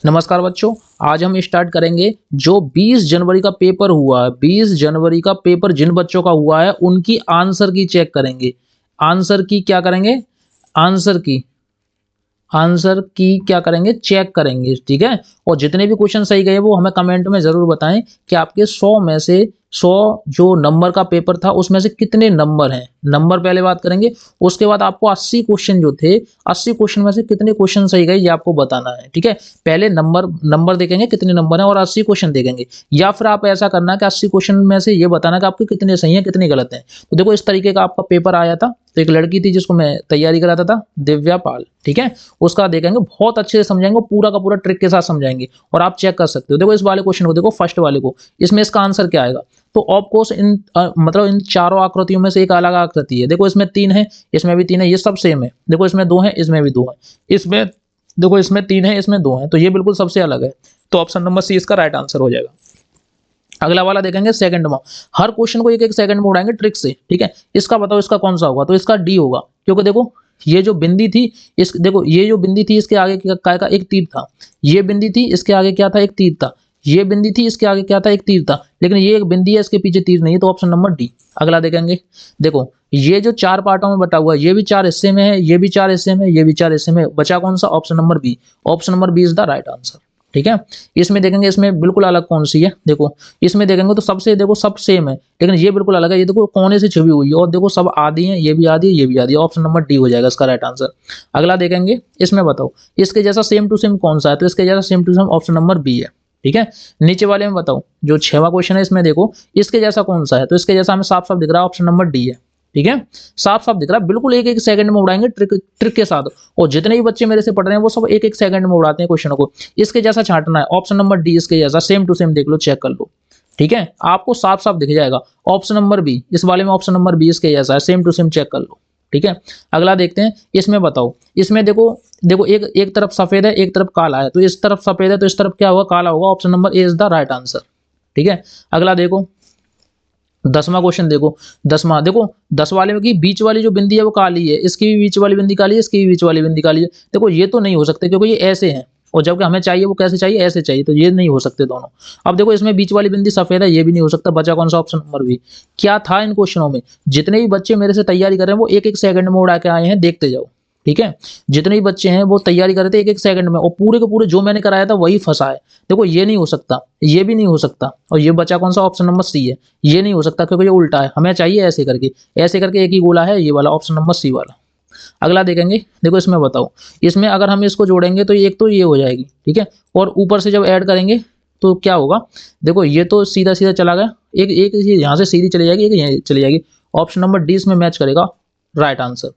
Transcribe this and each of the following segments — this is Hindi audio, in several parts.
नमस्कार बच्चों, आज हम स्टार्ट करेंगे जो 20 जनवरी का पेपर हुआ है। 20 जनवरी का पेपर जिन बच्चों का हुआ है उनकी आंसर की चेक करेंगे। आंसर की क्या करेंगे? आंसर की क्या करेंगे? चेक करेंगे, ठीक है। और जितने भी क्वेश्चन सही गए वो हमें कमेंट में जरूर बताएं कि आपके 100 में से 100 जो नंबर का पेपर था उसमें से कितने नंबर हैं। नंबर पहले बात करेंगे, उसके बाद आपको 80 क्वेश्चन जो थे 80 क्वेश्चन में से कितने क्वेश्चन सही गए ये आपको बताना है, ठीक है। पहले नंबर नंबर देखेंगे कितने नंबर हैं और 80 क्वेश्चन देखेंगे, या फिर आप ऐसा करना कि 80 क्वेश्चन में से ये बताना कि आपके कितने सही हैं कितने गलत हैं। तो देखो इस तरीके का आपका पेपर आया था। तो एक लड़की थी जिसको मैं तैयारी कराता था, दिव्या पाल, ठीक है। उसका देखेंगे, बहुत अच्छे से समझाएंगे, पूरा का पूरा ट्रिक के साथ समझाएंगे और आप चेक कर सकते हो। देखो इस वाले क्वेश्चन को देखो, फर्स्ट वाले को, इसमें इसका आंसर क्या आएगा। तो ऑफ कोर्स मतलब इन चारों आकृतियों में से एक अलग आकृति है। देखो इसमें 3 है, इसमें भी 3 है, ये सब सेम है। देखो इसमें 2 है, इसमें भी 2 है, इसमें देखो इसमें 3 है, इसमें 2 है, तो ये बिल्कुल सबसे अलग है। तो ऑप्शन नंबर सी इसका राइट आंसर हो जाएगा। अगला वाला देखेंगे सेकंड में, हर क्वेश्चन को एक एक सेकंड में उड़ाएंगे ट्रिक से, ठीक है। इसका बताओ इसका कौन सा होगा। तो इसका डी होगा, क्योंकि देखो ये जो बिंदी थी, इस देखो ये जो बिंदी थी इसके आगे क्या का एक तीर था, ये बिंदी थी इसके आगे क्या था, एक तीर था, ये बिंदी थी इसके आगे क्या था, एक तीर था, लेकिन ये एक बिंदी है इसके पीछे तीर नहीं है, तो ऑप्शन नंबर डी। अगला देखेंगे, देखो ये जो 4 पार्टों में बटा हुआ है, ये भी 4 हिस्से में है, ये भी 4 हिस्से में, ये भी 4 हिस्से में, बचा कौन सा? Option number B. Option number B is the right answer, ठीक है। इसमें देखेंगे, इसमें बिल्कुल अलग कौन सी है, देखो इसमें देखेंगे तो सबसे देखो सब सेम है, लेकिन ये बिल्कुल अलग है। ये देखो कोने से छुपी हुई है और देखो सब आधी है, ये भी आधी है, ये भी आधी है। ऑप्शन नंबर डी हो जाएगा इसका राइट आंसर। अगला देखेंगे, इसमें बताओ इसके जैसा सेम टू सेम कौन सा है। तो इसके जैसा same to same option number B है, ठीक है। नीचे वाले में बताओ, जो 6वां क्वेश्चन है इसमें देखो इसके जैसा कौन सा है। तो इसके जैसा हमें साफ साफ दिख रहा है, ऑप्शन नंबर डी है, ठीक है। साफ साफ दिख रहा है, बिल्कुल एक एक सेकंड में उड़ाएंगे ट्रिक ट्रिक के साथ। और जितने भी बच्चे मेरे से पढ़ रहे हैं वो सब एक एक सेकंड में उड़ाते हैं क्वेश्चनों को। इसके जैसा छांटना है, ऑप्शन नंबर डी इसके जैसा सेम टू सेम देख लो, चेक कर लो, ठीक है। आपको साफ साफ दिख जाएगा ऑप्शन नंबर बी, इस वाले में ऑप्शन नंबर बी इसके जैसा है, सेम टू सेम चेक कर लो, ठीक है। अगला देखते हैं, इसमें बताओ, इसमें देखो देखो एक एक तरफ सफेद है एक तरफ काला है, तो इस तरफ सफेद है तो इस तरफ क्या होगा? काला होगा। Option number A is the right answer, ठीक है। अगला देखो 10वां क्वेश्चन देखो, 10वां देखो 10 वाले में की बीच वाली जो बिंदी है वो काली है, इसकी भी बीच वाली बिंदी काली है, इसकी भी बीच वाली बिंदी काली है। देखो ये तो नहीं हो सकते क्योंकि ये ऐसे हैं, और जबकि हमें चाहिए वो कैसे चाहिए? ऐसे चाहिए, तो ये नहीं हो सकते दोनों। अब देखो इसमें बीच वाली बिंदी सफेद है, ये भी नहीं हो सकता। बचा कौन सा? Option number B. क्या था इन क्वेश्चनों में? जितने भी बच्चे मेरे से तैयारी कर रहे हैं वो एक एक सेकंड में उड़ा के आए हैं, देखते जाओ, ठीक है। जितने भी बच्चे हैं वो तैयारी कर रहे थे एक एक सेकंड में, और पूरे के पूरे जो मैंने कराया था वही फंसा है। देखो ये नहीं हो सकता, ये भी नहीं हो सकता, और ये बचा कौन सा? ऑप्शन नंबर सी है। ये नहीं हो सकता क्योंकि ये उल्टा है, हमें चाहिए ऐसे करके एक ही गोला है, ये वाला ऑप्शन नंबर सी वाला। अगला देखेंगे, देखो इसमें बताओ, इसमें अगर हम इसको जोड़ेंगे तो एक तो ये हो जाएगी, ठीक है, और ऊपर से जब ऐड करेंगे तो क्या होगा? देखो ये तो सीधा सीधा चला गया, एक एक यहाँ से सीधी चली जाएगी, एक यहाँ चली जाएगी। ऑप्शन नंबर डी इसमें मैच करेगा, राइट आंसर।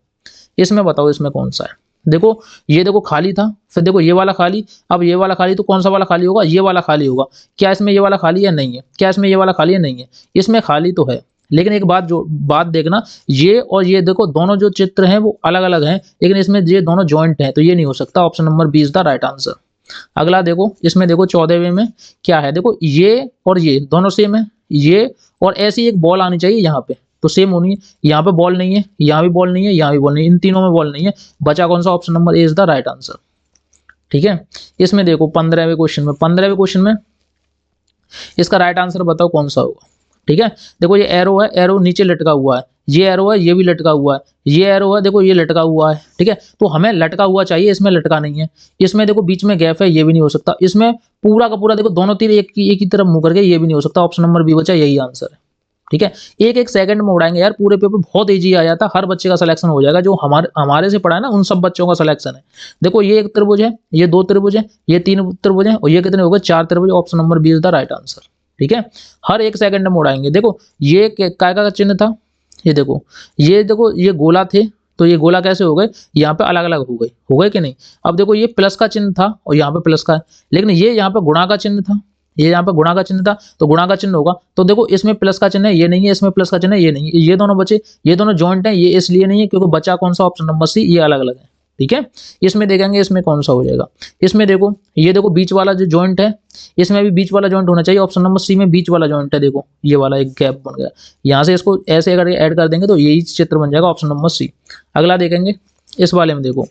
इसमें बताओ इसमें कौन सा है। देखो ये देखो खाली था, फिर देखो ये वाला खाली, अब ये वाला खाली, तो कौन सा वाला खाली होगा? ये वाला खाली होगा। क्या इसमें ये वाला खाली है? नहीं है। क्या इसमें ये वाला खाली है? नहीं है। इसमें खाली तो है, लेकिन एक बात देखना, ये और ये देखो दोनों जो चित्र हैं वो अलग अलग हैं, लेकिन इसमें ये दोनों जॉइंट हैं, तो ये नहीं हो सकता। Option number B is the right answer. अगला देखो, इसमें देखो 14वें में क्या है, देखो ये और ये दोनों सेम है, ये और ऐसी एक बॉल आनी चाहिए यहाँ पे, तो सेम होनी है। यहाँ पे बॉल नहीं है, यहाँ भी बॉल नहीं है, यहाँ भी बॉल नहीं है, इन तीनों में बॉल नहीं है। बचा कौन सा? Option number A is the right answer, ठीक है। इसमें देखो 15वें क्वेश्चन में इसका राइट आंसर बताओ कौन सा होगा, ठीक है। देखो ये एरो है, एरो नीचे लटका हुआ है, ये एरो है, ये भी लटका हुआ है, ये एरो है, देखो ये लटका हुआ है, ठीक है। तो हमें लटका हुआ चाहिए, इसमें लटका नहीं है। इसमें देखो बीच में गैप है, ये भी नहीं हो सकता। इसमें पूरा का पूरा देखो दोनों तीर एक ही तरफ मुंह करके, ये भी नहीं हो सकता। ऑप्शन नंबर बी बचा, यही आंसर है, ठीक है। एक एक सेकंड में उड़ाएंगे यार, पूरे पेपर बहुत इजी आ जाता है, हर बच्चे का सिलेक्शन हो जाएगा। जो हमारे से पढ़ा है ना उन सब बच्चों का सिलेक्शन है। देखो ये एक त्रिभुज है, ये 2 त्रिभुज है, ये 3 त्रिभुज है, और ये कितने हो गए? 4 त्रिभुज। Option number B is the right answer, ठीक है। हर एक सेकंड में उड़ाएंगे। देखो ये काय का चिन्ह था, ये देखो ये गोला थे, तो ये गोला कैसे हो गए? यहाँ पे अलग अलग हो गए कि नहीं? अब देखो ये प्लस का चिन्ह था और यहाँ पे प्लस का है, लेकिन ये यहाँ पे गुणा का चिन्ह था, ये यहाँ पे गुणा का चिन्ह था, तो गुणा का चिन्ह होगा। तो देखो इसमें प्लस का चिन्ह है, ये नहीं है, इसमें प्लस का चिन्ह है, ये नहीं है, ये दोनों बचे, ये दोनों जॉइंट है, ये इसलिए नहीं है क्योंकि बचा कौन सा? ऑप्शन नंबर सी, ये अलग अलग है, ठीक है। इसमें देखेंगे इसमें कौन सा हो जाएगा। इसमें देखो ये देखो बीच वाला जो जॉइंट है, इसमें भी बीच वाला जॉइंट होना चाहिए। ऑप्शन नंबर सी में बीच वाला जॉइंट है, देखो ये वाला एक गैप बन गया, यहाँ से इसको ऐसे अगर ऐड कर देंगे तो यही चित्र बन जाएगा, ऑप्शन नंबर सी। अगला देखेंगे, इस वाले में देखो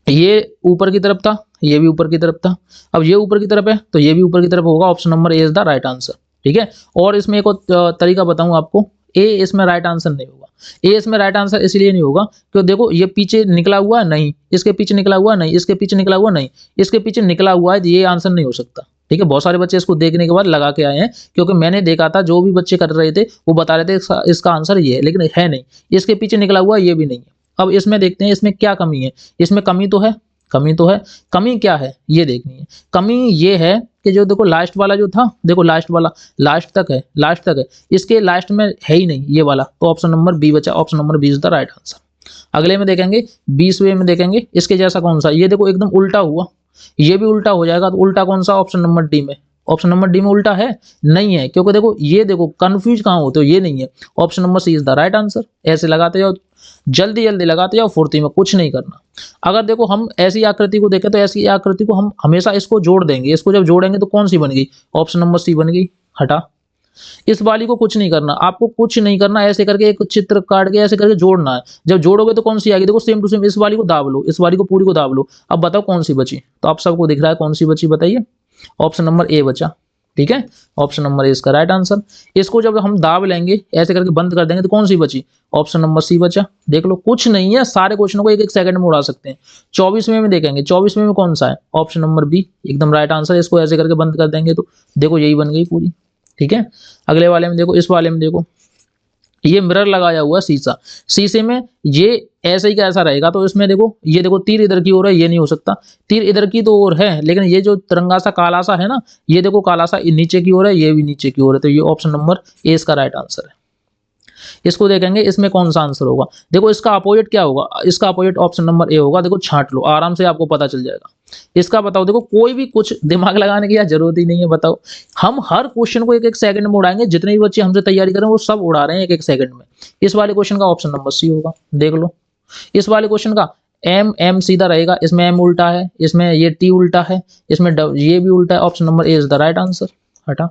ये ऊपर की तरफ था, ये भी ऊपर की तरफ था। अब ये ऊपर की तरफ है तो ये भी ऊपर की तरफ होगा। Option number A is the right answer. ठीक है। और इसमें एक और तरीका बताऊं आपको, ए इसमें राइट आंसर नहीं होगा। ए इसमें राइट आंसर इसलिए नहीं होगा क्योंकि देखो ये पीछे निकला हुआ है नहीं, इसके पीछे निकला हुआ नहीं, इसके पीछे निकला हुआ नहीं, इसके पीछे निकला हुआ है, ये आंसर नहीं हो सकता। ठीक है। बहुत सारे बच्चे इसको देखने के बाद लगा के आए हैं, क्योंकि मैंने देखा था जो भी बच्चे कर रहे थे वो बता रहे थे इसका आंसर ये है, लेकिन है नहीं। इसके पीछे निकला हुआ ये भी नहीं है। अब इसमें देखते हैं इसमें क्या कमी है। इसमें कमी तो है, कमी तो है। कमी क्या है ये देखनी है। कमी ये है कि जो देखो लास्ट वाला जो था, देखो लास्ट वाला लास्ट तक है, लास्ट तक है, इसके लास्ट में है ही नहीं ये वाला, तो ऑप्शन नंबर बी बचा। Option number B is the right answer. अगले में देखेंगे, 20वें में देखेंगे इसके जैसा कौन सा, ये देखो एकदम उल्टा हुआ, ये भी उल्टा हो जाएगा, तो उल्टा कौन सा, ऑप्शन नंबर डी में। ऑप्शन नंबर डी में उल्टा है नहीं है, क्योंकि देखो ये देखो कंफ्यूज कहाँ होते हो, ये नहीं है। Option number C is the right answer. ऐसे लगाते जाओ, जल्दी जल्दी लगाते जाओ, फुर्ती में, कुछ नहीं करना। अगर देखो हम ऐसी आकृति को देखें तो ऐसी आकृति को हम हमेशा इसको जोड़ देंगे, इसको जब जोड़ेंगे तो कौन सी बन गई, ऑप्शन नंबर सी बन गई। हटा, इस वाली को कुछ नहीं करना, आपको कुछ नहीं करना, ऐसे करके एक चित्र काट के ऐसे करके जोड़ना है। जब जोड़ोगे तो कौन सी आएगी, देखो सेम टू सेम इस वाली को दाब लो, इस वाली को पूरी को दाब लो। अब बताओ कौन सी बची, तो आप सबको दिख रहा है कौन सी बची, बताइए। ऑप्शन नंबर ए बचा। ठीक है। ऑप्शन नंबर ए इसका राइट आंसर। इसको जब हम दाब लेंगे ऐसे करके बंद कर देंगे तो कौन सी बची, ऑप्शन नंबर सी बचा। देख लो कुछ नहीं है, सारे क्वेश्चनों को एक एक सेकंड में उड़ा सकते हैं। 24वें में देखेंगे, 24वें में कौन सा है, ऑप्शन नंबर बी एकदम राइट आंसर। इसको ऐसे करके बंद कर देंगे तो देखो यही बन गई पूरी। ठीक है। अगले वाले में देखो, इस वाले में देखो, ये मिरर लगाया हुआ शीशा, शीशे में ये ऐसा ही कैसा रहेगा, तो इसमें देखो ये देखो तीर इधर की ओर है, ये नहीं हो सकता। तीर इधर की तो ओर है, लेकिन ये जो तिरंगा सा काला सा है ना, ये देखो काला सा नीचे की ओर है, ये भी नीचे की ओर है, तो ये ऑप्शन नंबर ए इसका राइट आंसर है। इसको देखेंगे इसमें कौन सा आंसर होगा, देखो इसका अपोजिट क्या होगा, इसका अपोजिट ऑप्शन नंबर ए होगा। देखो छांट लो आराम से, आपको पता चल जाएगा। इसका बताओ, देखो कोई भी कुछ दिमाग लगाने की जरूरत ही नहीं है। बताओ, हम हर क्वेश्चन को एक एक सेकंड में उड़ाएंगे, जितने भी बच्चे हमसे तैयारी करें वो सब उड़ा रहे हैं एक एक सेकंड में। इस वाले क्वेश्चन का ऑप्शन नंबर सी होगा, देख लो। इस वाले क्वेश्चन का एम एम सीधा रहेगा, इसमें एम उल्टा है, इसमें ये टी उल्टा है, इसमें ये भी उल्टा है। Option number A is the right answer. हटा,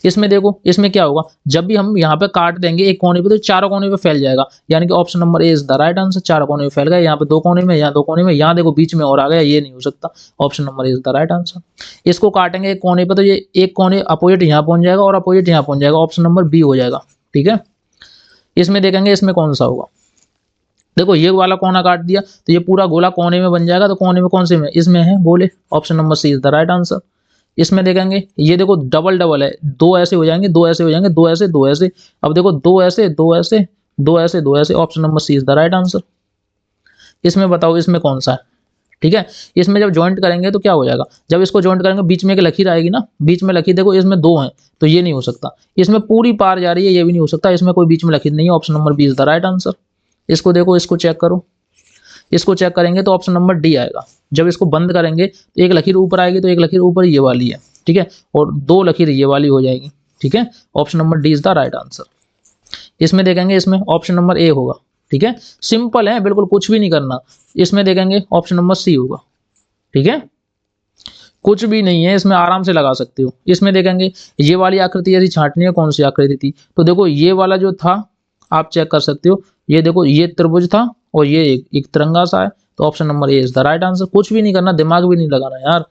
इसमें देखो इसमें क्या होगा, जब भी हम यहाँ पे काट देंगे एक कोने पे तो चारों कोने पे फैल जाएगा, यानी कि option number A is the right answer. चारों कोने में फैल गया, यहाँ पे दो कोने में, यहाँ दो कोने में, यहाँ देखो बीच में और आ गया, ये नहीं हो सकता। Option number A is the right answer. इसको काटेंगे एक कोने पे तो ये एक कोने अपोजिट यहाँ पहुंच जाएगा और अपोजिट यहाँ पहुंच जाएगा, ऑप्शन नंबर बी हो जाएगा। ठीक है। इसमें देखेंगे इसमें कौन सा होगा, देखो ये वाला कोना काट दिया तो ये पूरा गोला कोने में बन जाएगा, तो कोने में कौन से में, इसमें है गोले। Option number C is the right answer. इसमें देखेंगे ये देखो डबल डबल है, दो ऐसे हो जाएंगे, दो ऐसे हो जाएंगे, दो ऐसे, दो ऐसे। अब देखो दो ऐसे, दो ऐसे, दो ऐसे, दो ऐसे। Option number C is the right answer. इसमें बताओ इसमें कौन सा है। ठीक है। इसमें जब ज्वाइंट करेंगे तो क्या हो जाएगा, जब इसको ज्वाइंट करेंगे बीच में एक लकीर आएगी ना, बीच में लकीर देखो इसमें दो हैं तो ये नहीं हो सकता। इसमें पूरी पार जा रही है, ये भी नहीं हो सकता, इसमें कोई बीच में लकीर नहीं है। Option number B is the right answer. इसको देखो, इसको चेक करो, इसको चेक करेंगे तो ऑप्शन नंबर डी आएगा। जब इसको बंद करेंगे तो एक लकीर ऊपर आएगी, तो एक लकीर ऊपर ये वाली है। ठीक है। और दो लकीर ये वाली हो जाएगी। ठीक है। Option number D is the right answer. इसमें देखेंगे इसमें ऑप्शन नंबर ए होगा। ठीक है। सिंपल है बिल्कुल, कुछ भी नहीं करना। इसमें देखेंगे ऑप्शन नंबर सी होगा। ठीक है। कुछ भी नहीं है इसमें, आराम से लगा सकते हो। इसमें देखेंगे ये वाली आकृति यदि छांटनी है कौन सी आकृति थी, तो देखो ये वाला जो था आप चेक कर सकते हो, ये देखो ये त्रिभुज था और ये एक तिरंगा सा है, तो option number A is the right answer. कुछ भी नहीं करना, दिमाग भी नहीं लगाना यार।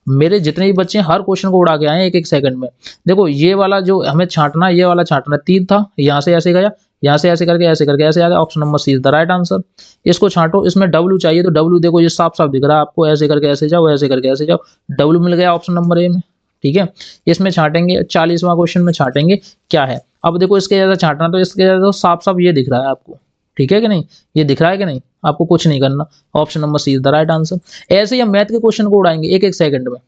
मेरे जितने भी बच्चे हैं हर क्वेश्चन को उड़ा के आए हैं एक एक सेकंड में। देखो ये वाला जो हमें छांटना है, ये वाला छांटना, तीर था यहाँ से ऐसे गया, यहाँ से ऐसे करके ऐसे आ गया, option number C is the right answer. इसको छांटो, इसमें डब्ल्यू चाहिए तो डब्ल्यू देखो ये साफ साफ दिख रहा है आपको, ऐसे करके ऐसे जाओ, ऐसे करके ऐसे जाओ, डब्ल्यू मिल गया ऑप्शन नंबर ए में। ठीक है। इसमें छांटेंगे 40वां क्वेश्चन में छांटेंगे क्या है। अब देखो इसके जैसा छांटना, तो इसके जैसा तो साफ साफ ये दिख रहा है आपको। ठीक है कि नहीं, ये दिख रहा है कि नहीं, आपको कुछ नहीं करना। Option number C is the right answer. ऐसे ही हम मैथ के क्वेश्चन को उड़ाएंगे एक एक सेकंड में।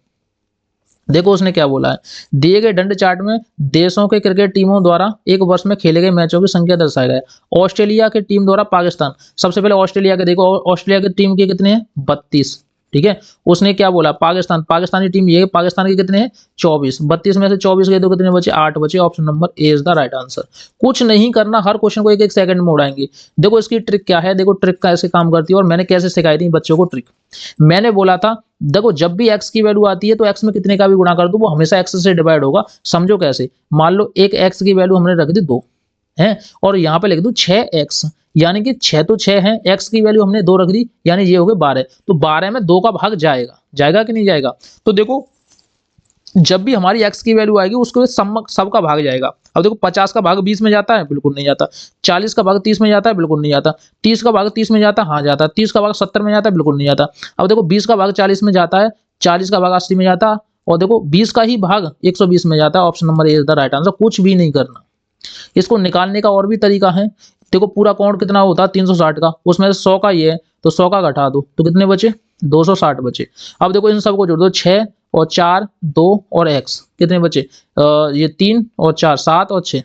देखो उसने क्या बोला है, दिए गए दंड चार्ट में देशों के क्रिकेट टीमों द्वारा एक वर्ष में खेले गए मैचों की संख्या दर्शाया गया। ऑस्ट्रेलिया की टीम द्वारा पाकिस्तान, सबसे पहले ऑस्ट्रेलिया के देखो, ऑस्ट्रेलिया की टीम के कितने हैं, 32। ठीक है। उसने क्या बोला, पाकिस्तान, पाकिस्तानी टीम ये, पाकिस्तान के कितने हैं, 24। 32 में से 24 गए तो कितने बचे, 8 बचे। Option number A is the right answer. कुछ नहीं करना, हर क्वेश्चन को एक एक सेकंड में उड़ाएंगे। देखो इसकी ट्रिक क्या है, देखो ट्रिक कैसे काम करती है और मैंने कैसे सिखाई थी बच्चों को ट्रिक। मैंने बोला था देखो जब भी x की वैल्यू आती है तो x में कितने का भी गुणा कर दो वो हमेशा x से डिवाइड होगा। समझो कैसे, मान लो एक x की वैल्यू हमने रख दी 2, है, और यहाँ पे लिख दूं 6x, यानी कि 6 तो 6 है, x की वैल्यू हमने 2 रख दी, यानी ये हो गए 12। तो 12 में 2 का भाग जाएगा, जाएगा कि नहीं जाएगा? तो देखो जब भी हमारी x की वैल्यू आएगी उसको सब का भाग जाएगा। अब देखो 50 का भाग 20 में जाता है, बिल्कुल नहीं जाता। 40 का भाग 30 में जाता है, बिल्कुल नहीं जाता। 30 का भाग 30 में जाता है, हाँ जाता है। 30 का भाग 70 में जाता है, बिल्कुल नहीं जाता। अब देखो 20 का भाग 40 में जाता है, 40 का भाग 80 में जाता है, और देखो 20 का ही भाग 120 में जाता है। Option number A is the right answer. कुछ भी नहीं करना। इसको निकालने का और भी तरीका है। देखो पूरा काउंट कितना होता है 360 का, उसमें से 100 का ये है तो 100 का घटा दो तो कितने बचे? 260 बचे। अब देखो इन सबको जोड़ दो, 6 और 4 2 और x कितने बचे? ये 3 और 4 7 और 6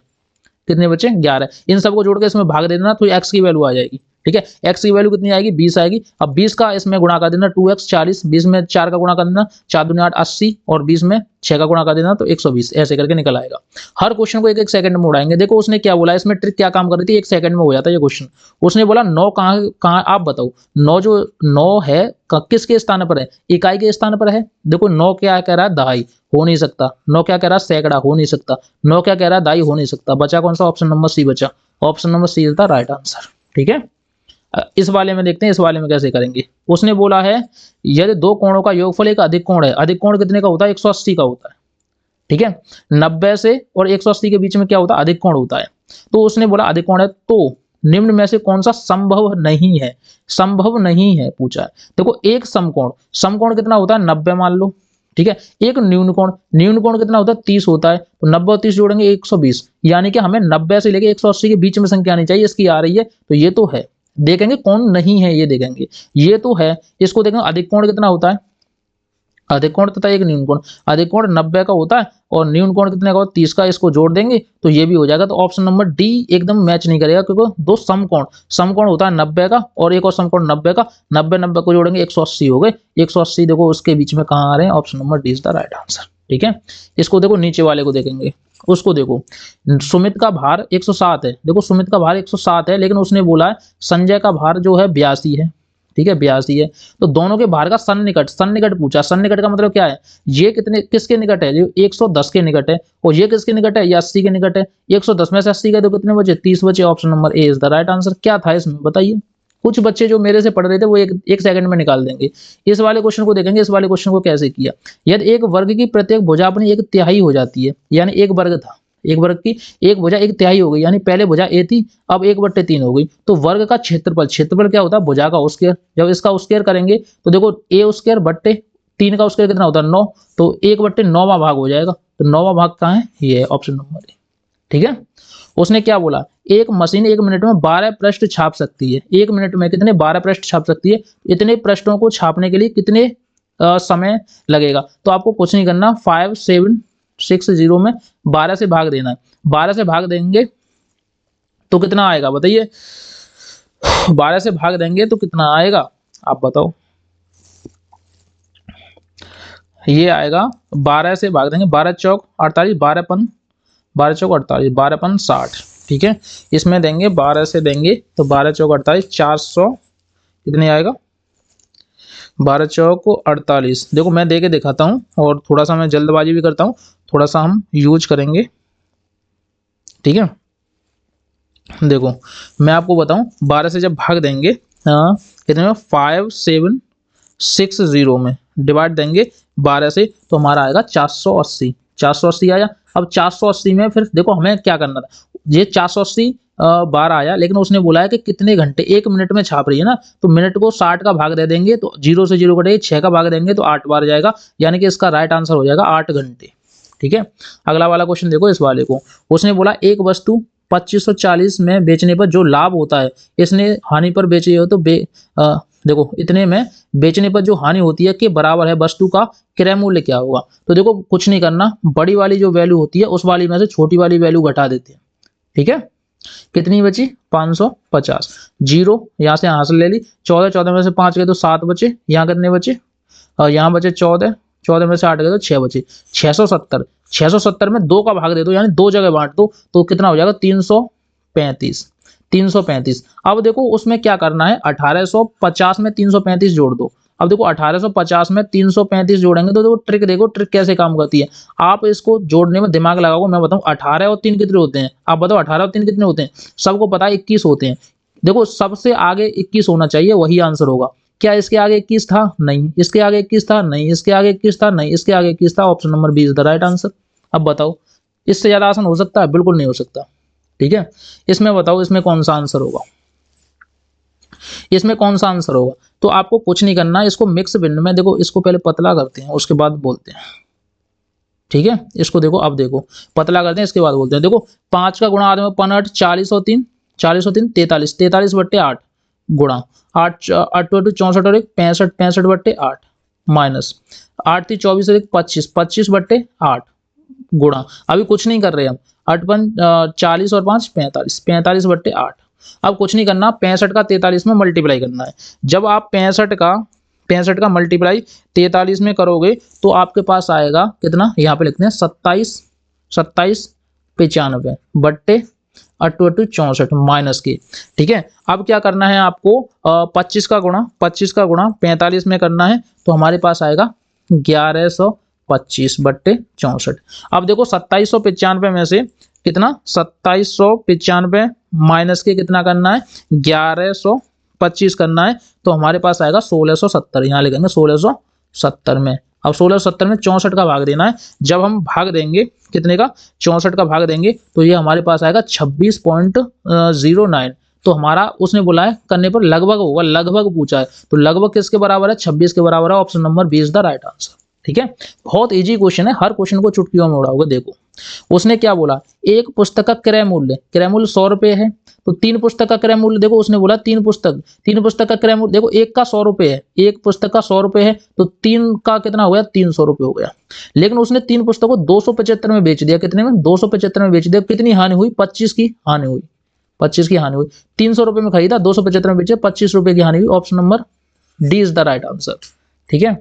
कितने बचे? 11। इन सबको जोड़ के इसमें भाग दे देना तो x की वैल्यू आ जाएगी। ठीक है, x की वैल्यू कितनी आएगी? 20 आएगी। अब 20 का इसमें गुणा कर देना 2x 40, 20 में 4 का गुणा कर देना 4 दूनी 8 80, और 20 में 6 का गुणा कर देना तो 120। ऐसे करके निकल आएगा। हर क्वेश्चन को एक एक सेकंड में उड़ाएंगे। देखो उसने क्या बोला, इसमें ट्रिक क्या काम कर रही थी, 1 सेकंड में हो जाता है ये क्वेश्चन। उसने बोला 9 कहाँ कहाँ, आप बताओ 9 जो 9 है किसके स्थान पर है? इकाई के स्थान पर है। देखो 9 क्या कह रहा है? दहाई, हो नहीं सकता। 9 क्या कह रहा है? सैकड़ा, हो नहीं सकता। 9 क्या कह रहा है? दाई, हो नहीं सकता। बचा कौन सा? ऑप्शन नंबर सी बचा। Option number C is the right answer. ठीक है, इस वाले में देखते हैं इस वाले में कैसे करेंगे। उसने बोला है यदि दो कोणों का योगफल एक अधिक कोण है, अधिक कोण कितने का होता है? 180 का होता है। ठीक है, 90 से और 180 के बीच में क्या होता है? अधिक कोण होता है। तो उसने बोला अधिक कोण है, तो निम्न में से कौन सा संभव नहीं है? संभव नहीं है पूछा है। देखो एक समकोण, समकोण कितना होता है? 90 मान लो। ठीक है, एक न्यून कोण, न्यून कोण कितना होता है? 30 होता है। तो 90 और 30 जोड़ेंगे 120, यानी कि हमें 90 से लेके 180 के बीच में संख्या आनी चाहिए। इसकी आ रही है तो ये तो है। देखेंगे कौन नहीं है, ये देखेंगे। ये तो है, इसको देखेंगे अधिक कोण कितना होता है? अधिक कोण तथा एक न्यून कोण। अधिक कोण 90 का होता है और न्यून कोण कितने का होता है? 30 का। इसको जोड़ देंगे तो ये भी हो जाएगा। तो ऑप्शन नंबर डी एकदम मैच नहीं करेगा, क्योंकि दो समकोण, समकोण होता है 90 का और एक और समकोण 90 का। 90 90 को जोड़ेंगे 180 हो गए। 180 देखो उसके बीच में कहाँ आ रहे हैं? Option number D is the right answer. ठीक है, इसको देखो नीचे वाले को देखेंगे। उसको देखो, सुमित का भार 107 है। देखो सुमित का भार 107 है, लेकिन उसने बोला है संजय का भार जो है 82 है। ठीक है, 82 है। तो दोनों के भार का सन्निकट, सन्निकट पूछा। सन्निकट का मतलब क्या है? ये कितने किसके निकट है? ये 110 के निकट है, और ये किसके निकट है? ये 80 के निकट है। 110 में से 80 का तो कितने बचे? 30 बचे। Option number A is the right answer. क्या था इसमें बताइए? कुछ बच्चे जो मेरे से पढ़ रहे थे वो एक सेकंड में निकाल देंगे। इस वाले क्वेश्चन को देखेंगे। इस वाले क्वेश्चन को कैसे किया। यदि एक वर्ग की प्रत्येक भुजा अपनी एक तिहाई हो जाती है, यानी एक वर्ग था, एक वर्ग की एक भुजा एक तिहाई हो गई, यानी पहले भुजा ए थी, अब 1/3 हो गई। तो वर्ग का क्षेत्रफल, क्षेत्रफल क्या होता है? भुजा का स्क्वायर। जब इसका स्क्वायर करेंगे तो देखो ए स्क्वायर बट्टे 3 का स्क्वायर कितना होता है? 9। तो 1/9वां भाग हो जाएगा। तो 9वां भाग कहाँ है? ये है ऑप्शन नंबर ए। ठीक है, उसने क्या बोला? एक मशीन 1 मिनट में 12 पृष्ठ छाप सकती है। 1 मिनट में कितने? 12 पृष्ठ छाप सकती है। इतने पृष्ठों को छापने के लिए कितने समय लगेगा? तो आपको कुछ नहीं करना, 5760 में 12 से भाग देना है। 12 से भाग देंगे तो कितना आएगा बताइए? 12 से भाग देंगे तो कितना आएगा आप बताओ? ये आएगा 12 से भाग देंगे, 12 चौक 48, 12 चौक 48, 12 60। ठीक है, इसमें देंगे 12 से देंगे तो 12 चौक 48, 400 कितने आएगा? 12 चौक 48। देखो मैं दे के दिखाता हूँ, और थोड़ा सा मैं जल्दबाजी भी करता हूँ, थोड़ा सा हम यूज करेंगे। ठीक है, देखो मैं आपको बताऊं, 12 से जब भाग देंगे कितने में? 5760 में डिवाइड देंगे 12 से तो हमारा आएगा 480। 480 आया। अब 480 में फिर देखो हमें क्या करना था। ये 480 बार आया, लेकिन उसने बोला है कि कितने घंटे 1 मिनट में छाप रही है ना, तो मिनट को 60 का भाग दे देंगे तो 0 से 0 कटेगी, 6 का भाग देंगे तो 8 बार जाएगा, यानी कि इसका राइट आंसर हो जाएगा 8 घंटे। ठीक है, अगला वाला क्वेश्चन देखो। इस वाले को उसने बोला एक वस्तु 2540 में बेचने पर जो लाभ होता है, इसने हानि पर बेची हो तो देखो इतने में बेचने पर जो हानि होती है के बराबर है वस्तु का क्रय मूल्य क्या होगा? तो देखो कुछ नहीं करना, बड़ी वाली जो वैल्यू होती है उस वाली में से छोटी वाली वैल्यू घटा देते हैं। ठीक है, कितनी बची? 550। 0 यहाँ से हासिल ले ली। 14 में से 5 गए तो 7 बचे। यहाँ कितने बचे? यहाँ बचे 14 में से 8 गए तो 6 बचे। 670 में 2 का भाग दे दो, यानी 2 जगह बांट दो तो कितना हो जाएगा? 335। अब देखो उसमें क्या करना है, 1850 में 335 जोड़ दो। अब देखो 1850 में 335 जोड़ेंगे तो देखो ट्रिक कैसे काम करती है। आप इसको जोड़ने में दिमाग लगाओगे, मैं बताऊं 18 और 3 कितने होते हैं, आप बताओ 18 और 3 कितने होते हैं, सबको पता है 21 होते हैं। देखो सबसे आगे 21 होना चाहिए, वही आंसर होगा। क्या इसके आगे 21 था? नहीं। इसके आगे 21 था? नहीं। इसके आगे 21 था? नहीं। इसके आगे 21 था। Option number B is the right answer. अब बताओ इससे ज्यादा आसान हो सकता है? बिल्कुल नहीं हो सकता। ठीक है, इसमें बताओ इसमें कौन सा आंसर होगा, इसमें कौन सा आंसर होगा। तो आपको कुछ नहीं करना है, इसको मिक्स भिन्न में देखो, इसको पहले पतला करते हैं उसके बाद बोलते हैं। ठीक है, इसको देखो, अब देखो पतला करते हैं इसके बाद बोलते हैं। देखो 5 का गुणा आदमी 5 40 और 3 40 और 3 43 43 बट्टे 8 गुणा 8 8 64 और 1 65 65 बट्टे 8 माइनस 8 थी 24 और 1 25 25 बट्टे 8 गुणा, अभी कुछ नहीं कर रहे हम, 8 40 और 5 45 45 बट्टे 8। अब कुछ नहीं करना, 65 का 43 में मल्टीप्लाई करना है। जब आप 65 का मल्टीप्लाई 43 में करोगे तो आपके पास आएगा कितना, यहाँ पे लिखते हैं 27 95 बट्टे 8 8 64 माइनस के। ठीक है, अब क्या करना है आपको, 25 का गुणा 45 में करना है, तो हमारे पास आएगा 1125 बट्टे 64। अब देखो 2795 में से कितना, 2795 माइनस के कितना करना है, 1125 करना है, तो हमारे पास आएगा 1670। यहाँ लिखेंगे 1670 में। अब 1670 में 64 का भाग देना है। जब हम भाग देंगे कितने का, 64 का भाग देंगे, तो ये हमारे पास आएगा 26.09। तो हमारा उसने बोला है करने पर लगभग होगा, लगभग पूछा है, तो लगभग किसके बराबर है, 26 के बराबर है। Option number B is the right answer. ठीक है, बहुत इजी क्वेश्चन है, हर क्वेश्चन को चुटकियों में उड़ाओगे। देखो उसने क्या बोला, एक पुस्तक का क्रय मूल्य 100 रुपए है, तो 3 पुस्तक का क्रय मूल्य, देखो उसने बोला 3 पुस्तक का क्रय मूल्य, देखो एक का 100 रुपए है, एक पुस्तक का 100 रुपए है, तो 3 का कितना हो गया, 300 रुपए हो गया। लेकिन उसने 3 पुस्तकों को 275 में बेच दिया, कितने में, 275 में बेच दिया। कितनी हानि हुई, 25 की हानि हुई, 25 की हानि हुई। 300 रुपए में खरीदा, 275 में बेचे, 25 रुपए की हानि हुई। Option number D is the right answer. ठीक है,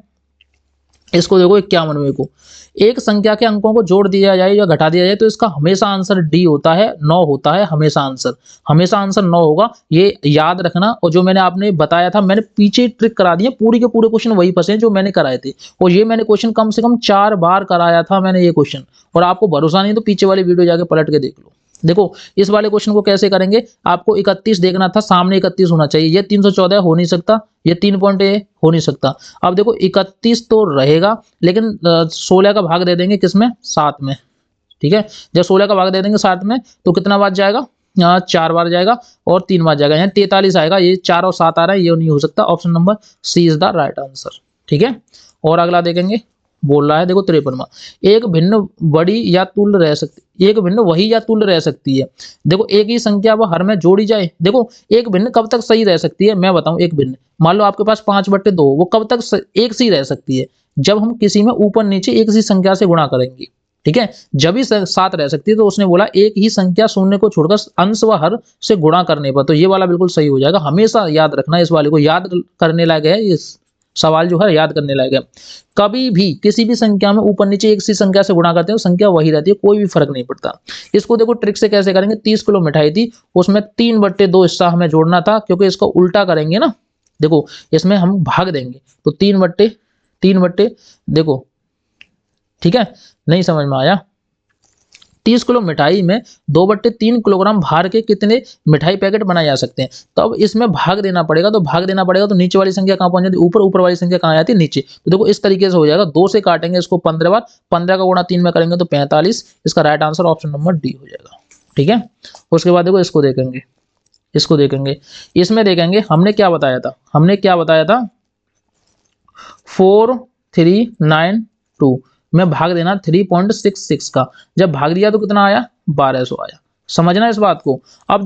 इसको देखो 51वें को, एक संख्या के अंकों को जोड़ दिया जाए या घटा दिया जाए तो इसका हमेशा आंसर डी होता है, 9 होता है, हमेशा आंसर 9 होगा, ये याद रखना। और जो मैंने आपने बताया था, मैंने पीछे ट्रिक करा दी है, पूरी के पूरे क्वेश्चन वही फंसे जो मैंने कराए थे, और ये मैंने क्वेश्चन कम से कम 4 बार कराया था मैंने ये क्वेश्चन। और आपको भरोसा नहीं तो पीछे वाली वीडियो जाके पलट के देख लो। देखो इस वाले क्वेश्चन को कैसे करेंगे, आपको 31 देखना था, सामने 31 होना चाहिए, ये 314 हो नहीं सकता, ये 3 पॉइंट हो नहीं सकता। अब देखो 31 तो रहेगा, लेकिन 16 का भाग दे देंगे किसमें, 7 में। ठीक है, जब 16 का भाग दे देंगे 7 में तो कितना बार जाएगा, 4 बार जाएगा और 3 बार जाएगा, यानी 43 आएगा। ये 4 और 7 आ रहा है, ये नहीं हो सकता। Option number C is the right answer. ठीक है, और अगला देखेंगे, बोल रहा है देखो 53वां, एक भिन्न बड़ी या तुल्य रह सकती, एक भिन्न वही या तुल्य रह सकती है। देखो एक ही संख्या वो हर में जोड़ी जाए, देखो एक भिन्न कब तक सही रह सकती है, मैं बताऊं। एक भिन्न, मान लो आपके पास 5/2, वो कब तक एक सी रह सकती है, जब हम किसी में ऊपर नीचे एक सी संख्या से गुणा करेंगे। ठीक है, जब ही 7 रह सकती है। तो उसने बोला एक ही संख्या शून्य को छोड़कर अंश व हर से गुणा करने पर, तो ये वाला बिल्कुल सही हो जाएगा। हमेशा याद रखना, इस वाले को याद करने लायक है, इस सवाल जो है याद करने लायक है। कभी भी किसी भी संख्या में ऊपर नीचे एक सी संख्या से गुणा करते हैं, संख्या वही रहती है, कोई भी फर्क नहीं पड़ता। इसको देखो ट्रिक से कैसे करेंगे, 30 किलो मिठाई थी, उसमें 3/2 हिस्सा हमें जोड़ना था, क्योंकि इसको उल्टा करेंगे ना। देखो इसमें हम भाग देंगे, तो 3/3 देखो। ठीक है, नहीं समझ में आया, 30 किलो मिठाई में 2/3 किलोग्राम भार के कितने मिठाई पैकेट बनाए जा सकते हैं। तो अब इसमें भाग देना पड़ेगा, तो नीचे वाली संख्या कहाँ पहुंच जाती है, ऊपर वाली संख्या कहाँ आती है, नीचे। तो देखो इस तरीके से हो जाएगा, 2 से काटेंगे इसको 15 बार, 15 का गुणा 3 में करेंगे तो 45। इसका right answer option number D हो जाएगा। ठीक है, उसके बाद देखो इसको देखेंगे, इसमें देखेंगे हमने क्या बताया था, 4392 में भाग देना 3.66 का। जब भाग दिया तो कितना आया, 1200 आया। समझना इस बात को। अब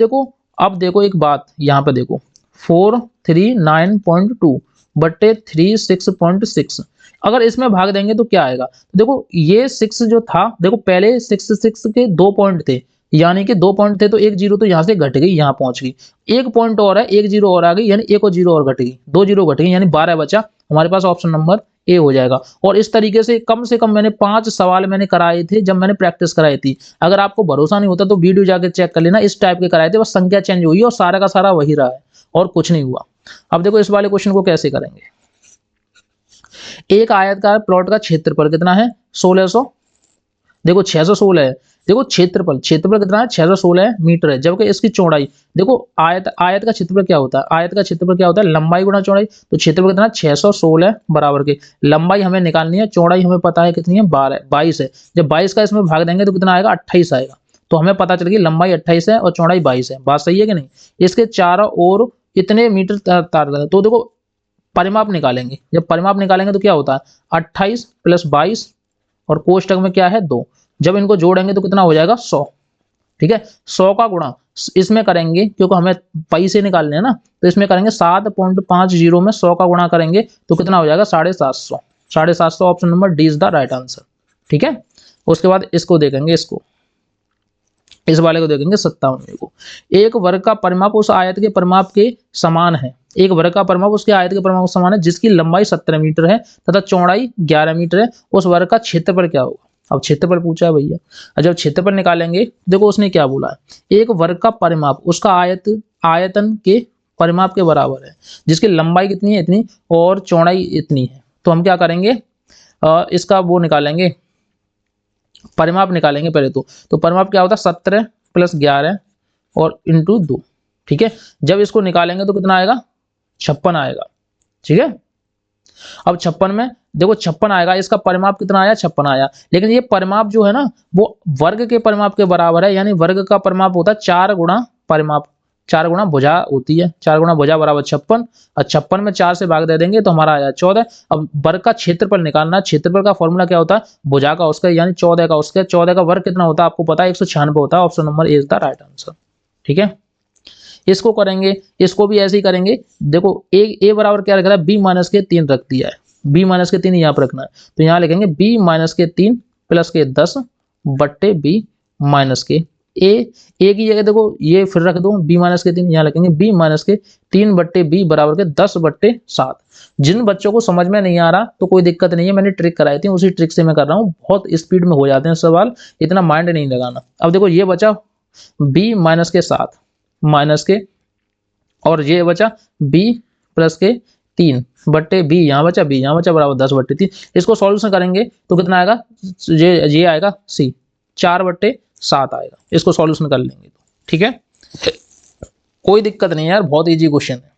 देखो एक बात यहाँ पे देखो, 439.2 बट्टे 36.6, अगर इसमें भाग देंगे तो क्या आएगा। तो देखो ये 6 जो था, देखो पहले 6 के 2 पॉइंट थे, यानी कि 2 पॉइंट थे, तो एक जीरो तो यहाँ से घट गई, यहाँ पहुंच गई। एक पॉइंट और है, एक जीरो और आ गई, यानी एक और जीरो और घट गई, 2 जीरो घट गई, यानी 12 बचा। हमारे पास ऑप्शन नंबर ए हो जाएगा। और इस तरीके से कम मैंने 5 सवाल मैंने कराए थे जब मैंने प्रैक्टिस कराई थी। अगर आपको भरोसा नहीं होता तो वीडियो जाके चेक कर लेना, इस टाइप के कराए थे, बस संख्या चेंज हुई और सारा का सारा वही रहा है और कुछ नहीं हुआ। अब देखो इस वाले क्वेश्चन को कैसे करेंगे, एक आयतकार प्लॉट का क्षेत्रफल कितना है 1600, देखो 616 है। देखो क्षेत्रफल कितना है 616 मीटर है, जबकि इसकी चौड़ाई देखो आयत का क्षेत्रफल क्या होता है, आयत का क्षेत्रफल क्या होता है लंबाई गुणा चौड़ाई। तो क्षेत्रफल कितना है 616 बराबर के लंबाई हमें निकालनी है, चौड़ाई हमें पता है कितनी है 22 है। जब 22 का इसमें भाग देंगे तो कितना आएगा 28 आएगा। तो हमें पता चल गई लंबाई 28 है और चौड़ाई 22 है। बात सही है कि नहीं। इसके चारों ओर इतने मीटर तार लगा। तो देखो परिमाप निकालेंगे, जब परिमाप निकालेंगे तो क्या होता है 28 + 22 और कोष्टक में क्या है 2, जब इनको जोड़ेंगे तो कितना हो जाएगा 100। ठीक है 100 का गुणा इसमें करेंगे क्योंकि हमें पैसे निकालने हैं ना, तो इसमें करेंगे 7.50 में 100 का गुणा करेंगे तो कितना हो जाएगा 750। 750 option number D is the right answer. ठीक है उसके बाद इसको देखेंगे, इसको इस वाले को देखेंगे 57 को। एक वर्ग का परिमाप उस आयत के परिमाप के समान है, एक वर्ग का परिमाप उसके आयत के परिमाप के समान है जिसकी लंबाई 17 मीटर है तथा चौड़ाई 11 मीटर है, उस वर्ग का क्षेत्रफल क्या होगा। अब क्षेत्रफल पूछा है भैया, और जब क्षेत्रफल निकालेंगे देखो उसने क्या बोला है, एक वर्ग का परिमाप उसका आयतन के परिमाप के बराबर है जिसकी लंबाई कितनी है इतनी और चौड़ाई इतनी है। तो हम क्या करेंगे इसका वो निकालेंगे, परिमाप निकालेंगे पहले। तो परिमाप क्या होता है 17 + 11 और इंटू 2। ठीक है जब इसको निकालेंगे तो कितना आएगा 56 आएगा। ठीक है अब 56 में देखो 56 आएगा, इसका परिमाप कितना आया 56 आया, लेकिन ये परिमाप जो है ना वो वर्ग के परिमाप के बराबर है, यानी वर्ग का परिमाप होता है 4 गुणा परिमाप, 4 गुणा भुजा होती है, 4 गुणा भुजा बराबर 56 और 56 में 4 से भाग दे देंगे तो हमारा आया 14। अब वर्ग का क्षेत्रफल निकालना है, क्षेत्रफल का फॉर्मूला क्या होता है भुजा का उसका यानी 14 का उसका, 14 का वर्ग कितना होता है आपको पता है 196 होता है। Option number A is the right answer. ठीक है इसको करेंगे, इसको भी ऐसे ही करेंगे। देखो ए बराबर क्या रख रहा है b-3 रख दिया है, b-3 यहाँ पर रखना है तो यहाँ लिखेंगे b-3 + के 10 बट्टे b-के ए की जगह देखो ये फिर रख दो b-3 यहाँ लिखेंगे b-3 बट्टे b बराबर के 10 बट्टे 7। जिन बच्चों को समझ में नहीं आ रहा तो कोई दिक्कत नहीं है, मैंने ट्रिक कराई थी उसी ट्रिक से मैं कर रहा हूँ, बहुत स्पीड में हो जाते हैं सवाल, इतना माइंड नहीं लगाना। अब देखो ये बचा b-7 माइनस के और ये बचा b+3 बट्टे b यहाँ बचा बराबर 10 बट्टे 3। इसको सॉल्यूशन करेंगे तो कितना आएगा ये आएगा c 4 बट्टे 7 आएगा। इसको सॉल्यूशन कर लेंगे तो ठीक है कोई दिक्कत नहीं है यार, बहुत इजी क्वेश्चन है।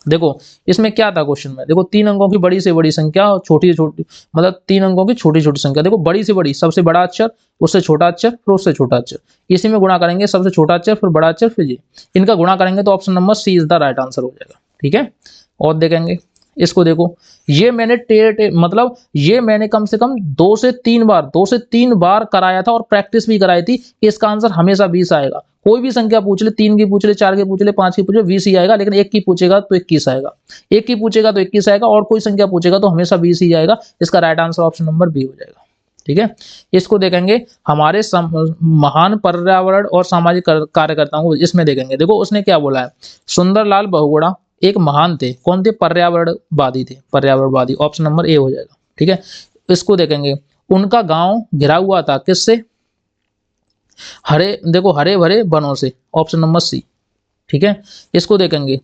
देखो इसमें क्या था क्वेश्चन में, देखो 3 अंकों की बड़ी से बड़ी संख्या और छोटी से छोटी, मतलब 3 अंकों की छोटी छोटी संख्या। देखो बड़ी से बड़ी सबसे बड़ा अक्षर उससे छोटा अक्षर फिर उससे छोटा अक्षर, इसी में गुणा करेंगे सबसे छोटा अक्षर फिर बड़ा अक्षर फिर ये, इनका गुणा करेंगे तो option number C is the right answer हो जाएगा। ठीक है और देखेंगे इसको, देखो ये मैंने मतलब ये मैंने कम से कम 2 से 3 बार कराया था और प्रैक्टिस भी कराई थी कि इसका आंसर हमेशा 20 आएगा। कोई भी संख्या पूछ ले, 3 की पूछ ले, 4 की पूछ ले, 5 की पूछ ले 20 ही आएगा, लेकिन 1 की पूछेगा तो 21 आएगा, 1 की पूछेगा तो 21 आएगा और कोई संख्या पूछेगा तो हमेशा 20 ही आएगा। इसका right answer option number B हो जाएगा। ठीक है इसको देखेंगे हमारे महान पर्यावरण और सामाजिक कार्यकर्ताओं को, इसमें देखेंगे देखो उसने क्या बोला है, सुंदरलाल बहुगुणा एक महान थे, कौन थे पर्यावरणवादी थे, पर्यावरणवादी, ऑप्शन नंबर ए हो जाएगा। ठीक है इसको देखेंगे उनका गांव घिरा हुआ था किससे, देखो हरे भरे वनों से, ऑप्शन नंबर सी। ठीक है इसको देखेंगे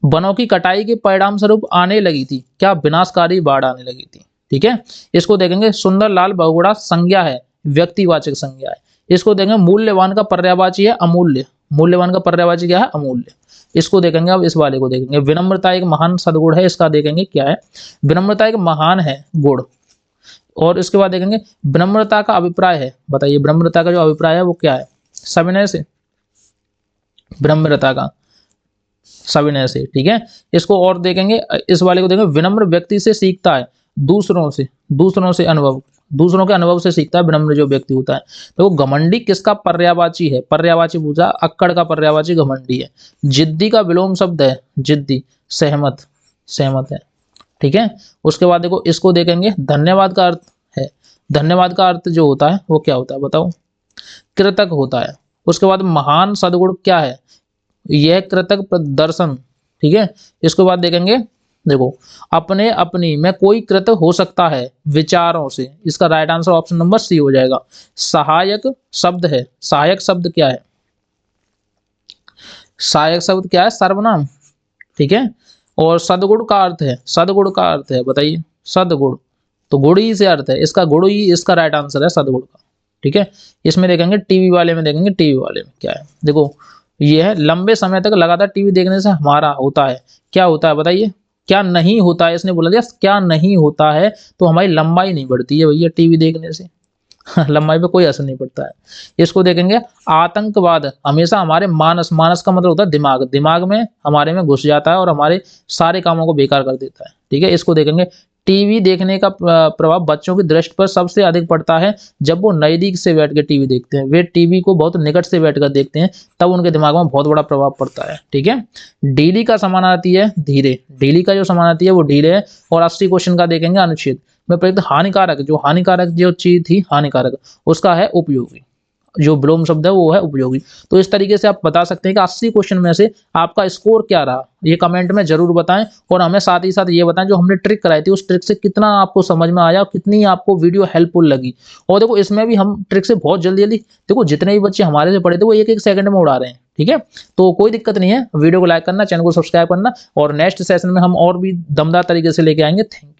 वनों की कटाई के परिणाम स्वरूप आने लगी थी क्या, विनाशकारी बाढ़ आने लगी थी। ठीक है इसको देखेंगे सुंदरलाल बहुगुणा संज्ञा है, व्यक्तिवाचक संज्ञा है। इसको देखेंगे मूल्यवान का पर्यायवाची है अमूल्य, मूल्यवान का पर्यायवाची क्या है अमूल्य। इसको देखेंगे, अब इस वाले को देखेंगे विनम्रता एक महान सद्गुण है, इसका देखेंगे क्या है, विनम्रता एक महान है गुण। और इसके बाद देखेंगे विनम्रता का अभिप्राय है, बताइए विनम्रता का जो अभिप्राय है वो क्या है, सविनय से, विनम्रता का सविनय से। ठीक है इसको और देखेंगे, इस वाले को देखेंगे विनम्र व्यक्ति से सीखता है दूसरों से अनुभव, दूसरों के अनुभव से सीखता है विनम्र जो व्यक्ति होता है। तो घमंडी किसका पर्यायवाची है, पर्यायवाची पूछा, अक्कड़ का पर्यायवाची घमंडी है। जिद्दी का विलोम शब्द है जिद्दी, सहमत है। ठीक है उसके बाद देखो इसको देखेंगे धन्यवाद का अर्थ है, धन्यवाद का अर्थ जो होता है वो क्या होता है बताओ, कृतज्ञ होता है। उसके बाद महान सद्गुण क्या है, यह कृतज्ञ प्रदर्शन। ठीक है इसके बाद देखेंगे देखो अपने अपनी में कोई कृतज्ञ हो सकता है विचारों से, इसका right answer option number C हो जाएगा। सहायक शब्द है, सहायक शब्द क्या है, सहायक शब्द क्या है सर्वनाम। ठीक है और सद्गुण का अर्थ है, सद्गुण का अर्थ है बताइए, सदगुण, तो गुण ही से अर्थ है, इसका गुण ही इसका राइट आंसर है सदगुण का। ठीक है, इसमें देखेंगे टीवी वाले में, देखेंगे टीवी वाले में क्या है। देखो ये है, लंबे समय तक लगातार टीवी देखने से हमारा होता है, क्या होता है बताइए, क्या नहीं होता है, इसने बोला दिया क्या नहीं होता है, तो हमारी लंबाई नहीं बढ़ती है भैया टीवी देखने से। लंबाई पे कोई असर नहीं पड़ता है। इसको देखेंगे, आतंकवाद हमेशा हमारे मानस, मानस का मतलब होता है दिमाग, दिमाग में हमारे में घुस जाता है और हमारे सारे कामों को बेकार कर देता है। ठीक है, इसको देखेंगे, टीवी देखने का प्रभाव बच्चों की दृष्टि पर सबसे अधिक पड़ता है जब वो नजदीक से बैठ के टीवी देखते हैं, वे टीवी को बहुत निकट से बैठ कर देखते हैं, तब उनके दिमाग में बहुत बड़ा प्रभाव पड़ता है। ठीक है, डेली का समानार्थी है धीरे, डेली का जो समानार्थी है वो धीरे है। और 80 क्वेश्चन का देखेंगे अनुच्छेद में प्रयुक्त हानिकारक, जो हानिकारक जो चीज थी हानिकारक, उसका है उपयोगी, जो विलोम शब्द है वो है उपयोगी। तो इस तरीके से आप बता सकते हैं कि 80 क्वेश्चन में से आपका स्कोर क्या रहा, ये कमेंट में जरूर बताएं। और हमें साथ ही साथ ये बताएं जो हमने ट्रिक कराई थी उस ट्रिक से कितना आपको समझ में आया, कितनी आपको वीडियो हेल्पफुल लगी। और देखो इसमें भी हम ट्रिक से बहुत जल्दी जल्दी, देखो जितने भी बच्चे हमारे से पढ़े थे वो एक एक सेकंड में उड़ा रहे हैं। ठीक है, तो कोई दिक्कत नहीं है, वीडियो को लाइक करना, चैनल को सब्सक्राइब करना, और नेक्स्ट सेशन में हम और भी दमदार तरीके से लेके आएंगे। थैंक